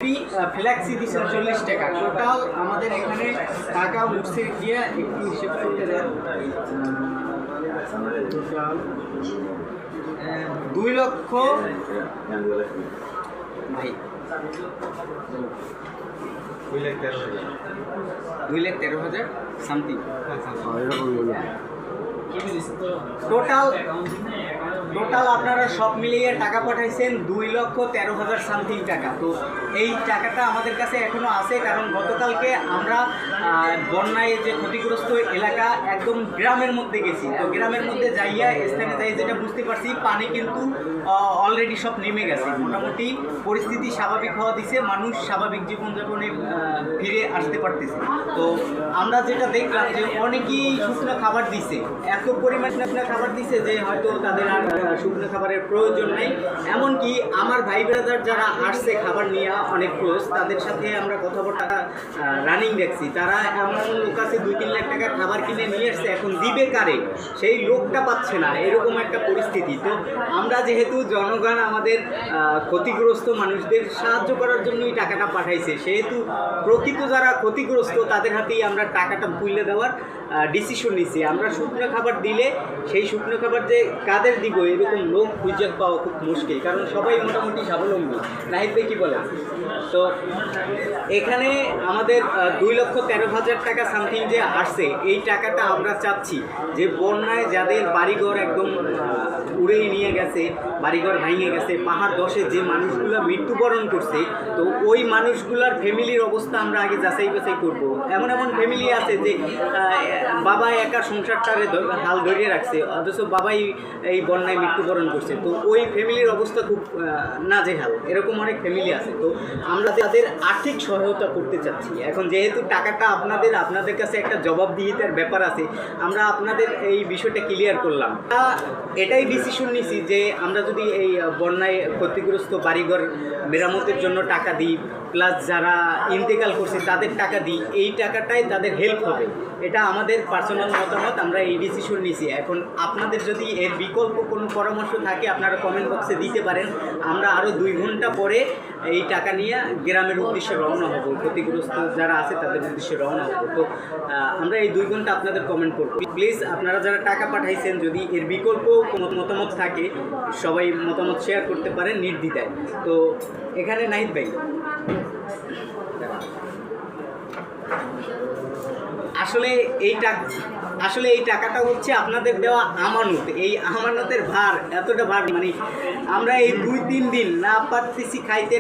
Flexi দিচ্ছেন 40 টাকা। Total আমাদের এখানে টাকা উঠছে গিয়ে একটু হিসেব করতে দেন। টোটাল 2 লক্ষ ভাই 2,13,000 সামথিং টোটাল আপনারা সব মিলিয়ে টাকা পাঠাইছেন 2,13,000 সামথিং টাকা। তো এই টাকাটা আমাদের কাছে এখনো আছে, কারণ গতকালকে আমরা বন্যায় যে ক্ষতিগ্রস্ত এলাকা একদম গ্রামের মধ্যে গেছি। তো গ্রামের মধ্যে যাইয়া স্থানে যাই যেটা বুঝতে পারছি, পানি কিন্তু অলরেডি সব নেমে গেছে, মোটামুটি পরিস্থিতি স্বাভাবিক হওয়া দিছে, মানুষ স্বাভাবিক জীবনযাপনে ফিরে আসতে পারতেছে। তো আমরা যেটা দেখলাম যে অনেকেই শুকনো খাবার দিছে, এত পরিমাণ শুকনো খাবার দিছে যে হয়তো তাদের আর শুকনো খাবারের প্রয়োজন নেই। এমনকি আমার ভাই ব্রাদার যারা আসছে খাবার নিয়ে অনেক ক্লোজ, তাদের সাথে আমরা কথাবার্তা রানিং দেখছি, তারা এমন লোক আছে 2-3 লাখ টাকার খাবার কিনে নিয়ে আসছে, এখন দিবে কারে সেই লোকটা পাচ্ছে না, এরকম একটা পরিস্থিতি। তো আমরা যেহেতু জনগণ আমাদের ক্ষতিগ্রস্ত মানুষদের সাহায্য করার জন্যই টাকাটা পাঠাইছে, সেহেতু প্রকৃত যারা ক্ষতিগ্রস্ত তাদের হাতেই আমরা টাকাটা তুলে দেওয়ার ডিসিশন নিচ্ছি। আমরা শুকনো খাবার দিলে সেই শুকনো খাবার যে কাদের দিব এরকম লোক খুঁজে পাওয়া খুব মুশকিল, কারণ সবাই মোটামুটি স্বাবলম্বী। নাহিদ ভাই কী বলেন? তো এখানে আমাদের 2,13,000 টাকা সামথিং যে আসছে, এই টাকাটা আমরা চাচ্ছি যে বন্যায় যাদের বাড়িঘর একদম উড়েই নিয়ে গেছে, বাড়িঘর ভেঙে গেছে, পাহাড় ধসে যে মানুষগুলো মৃত্যুবরণ করছে, তো ওই মানুষগুলোর ফ্যামিলির অবস্থা আমরা আগে যাচাই বাছাই করবো। এমন এমন ফ্যামিলি আছে যে বাবা একা সংসারটারে হাল ধরিয়ে রাখছে, অথচ বাবাই এই বন্যায় মৃত্যুবরণ করছে। তো ওই ফ্যামিলির অবস্থা খুব নাজেহাল, এরকম অনেক ফ্যামিলি আছে। তো আমরা তাদের আর্থিক সহায়তা করতে চাচ্ছি। এখন যেহেতু টাকাটা আপনাদের কাছে একটা জবাবদিহিতার ব্যাপার আছে, আমরা আপনাদের এই বিষয়টা ক্লিয়ার করলাম। এটাই ডিসিশন নিছি যে আমরা যদি এই বন্যায় ক্ষতিগ্রস্ত বাড়িঘর মেরামতের জন্য টাকা দিই, প্লাস যারা ইন্তেকাল করছে তাদের টাকা দিই, এই টাকাটাই তাদের হেল্প হবে। এটা আমাদের পার্সোনাল মতামত, আমরা এই ডিসিশন নিছি। এখন আপনাদের যদি এর বিকল্প কোনো পরামর্শ থাকে আপনারা কমেন্ট বক্সে দিতে পারেন। আমরা আরও 2 ঘন্টা পরে এই টাকা নিয়ে গ্রামের উদ্দেশ্যে রওনা হব, ক্ষতিগ্রস্ত যারা আছে তাদের উদ্দেশ্যে রওনা হব। তো আমরা এই 2 ঘন্টা আপনাদের কমেন্ট করব। প্লিজ আপনারা যারা টাকা পাঠাইছেন, যদি এর বিকল্প কোনো মতামত থাকে সবাই মতামত শেয়ার করতে পারেন নির্দ্বিধায়। তো এখানে নাহিদ ভাই, আসলে এই টাকাটা হচ্ছে আপনাদের দেওয়া আমানত। এই আমানতের ভার, এতটা ভার, মানে আমরা এই 2-3 দিন না পারতেছি খাইতে।